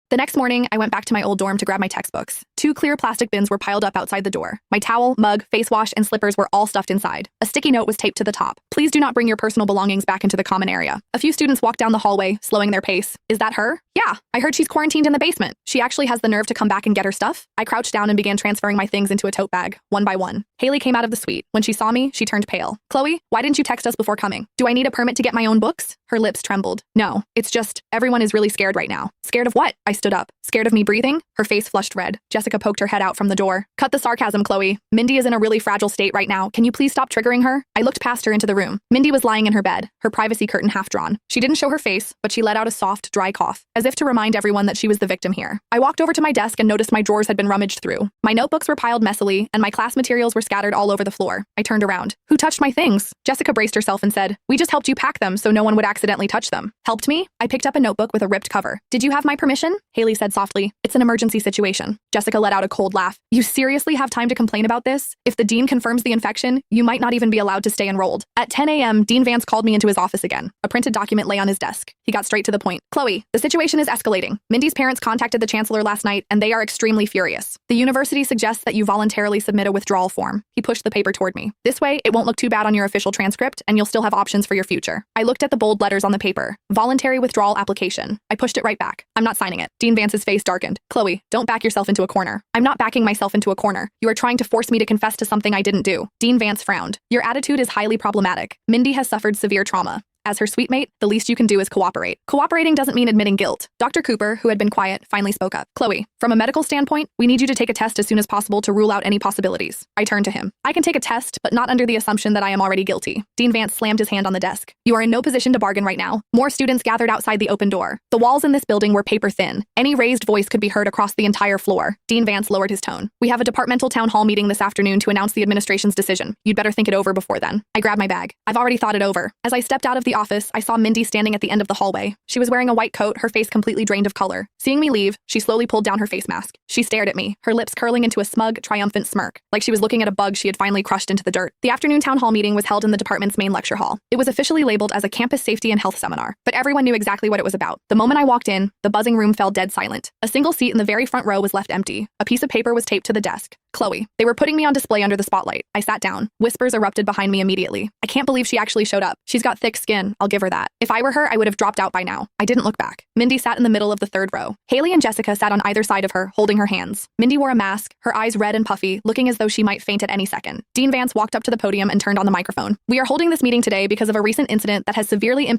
The next morning, I went back to my old dorm to grab my textbooks. 2 clear plastic bins were piled up outside the door. My towel, mug, face wash, and slippers were all stuffed inside. A sticky note was taped to the top. Please do not bring your personal belongings back into the common area. A few students walked down the hallway, slowing their pace. Is that her? Yeah, I heard she's quarantined in the basement. She actually has the nerve to come back and get her stuff? I crouched down and began transferring my things into a tote bag, one by one. Haley came out of the suite. When she saw me, she turned pale. Chloe, why didn't you text us before coming? Do I need a permit to get my own books? Her lips trembled. No, it's just, everyone is really scared right now. Scared of what? I stood up. Scared of me breathing? Her face flushed red. Jessica poked her head out from the door. Cut the sarcasm, Chloe. Mindy is in a really fragile state right now. Can you please stop triggering her? I looked past her into the room. Mindy was lying in her bed, her privacy curtain half drawn. She didn't show her face, but she let out a soft, dry cough, as if to remind everyone that she was the victim here. I walked over to my desk and noticed my drawers had been rummaged through. My notebooks were piled messily, and my class materials were scattered all over the floor. I turned around. Who touched my things? Jessica braced herself and said, "We just helped you pack them so no one would accidentally touch them." Helped me? I picked up a notebook with a ripped cover. Did you have my permission? Haley said softly. It's an emergency situation. Jessica let out a cold laugh. You seriously have time to complain about this? If the dean confirms the infection, you might not even be allowed to stay enrolled. At 10 a.m., Dean Vance called me into his office again. A printed document lay on his desk. He got straight to the point. Chloe, the situation is escalating. Mindy's parents contacted the chancellor last night, and they are extremely furious. The university suggests that you voluntarily submit a withdrawal form. He pushed the paper toward me. This way, it won't look too bad on your official transcript, and you'll still have options for your future. I looked at the bold letters on the paper. Voluntary withdrawal application. I pushed it right back. I'm not signing it. Dean Vance's face darkened. Chloe, don't back yourself into a corner. I'm not backing myself into a corner. You are trying to force me to confess to something I didn't do. Dean Vance frowned. Your attitude is highly problematic. Mindy has suffered severe trauma. As her suite mate, the least you can do is cooperate. Cooperating doesn't mean admitting guilt. Dr. Cooper, who had been quiet, finally spoke up. Chloe, from a medical standpoint, we need you to take a test as soon as possible to rule out any possibilities. I turned to him. I can take a test, but not under the assumption that I am already guilty. Dean Vance slammed his hand on the desk. You are in no position to bargain right now. More students gathered outside the open door. The walls in this building were paper thin. Any raised voice could be heard across the entire floor. Dean Vance lowered his tone. We have a departmental town hall meeting this afternoon to announce the administration's decision. You'd better think it over before then. I grabbed my bag. I've already thought it over. As I stepped out of the office, I saw Mindy standing at the end of the hallway. She was wearing a white coat, her face completely drained of color. Seeing me leave, she slowly pulled down her face mask. She stared at me, her lips curling into a smug, triumphant smirk, like she was looking at a bug she had finally crushed into the dirt. The afternoon town hall meeting was held in the department's main lecture hall. It was officially labeled as a campus safety and health seminar, but everyone knew exactly what it was about. The moment I walked in, the buzzing room fell dead silent. A single seat in the very front row was left empty. A piece of paper was taped to the desk. Chloe. They were putting me on display under the spotlight. I sat down. Whispers erupted behind me immediately. I can't believe she actually showed up. She's got thick skin, I'll give her that. If I were her, I would have dropped out by now. I didn't look back. Mindy sat in the middle of the third row. Haley and Jessica sat on either side of her, holding her hands. Mindy wore a mask, her eyes red and puffy, looking as though she might faint at any second. Dean Vance walked up to the podium and turned on the microphone. We are holding this meeting today because of a recent incident that has severely impacted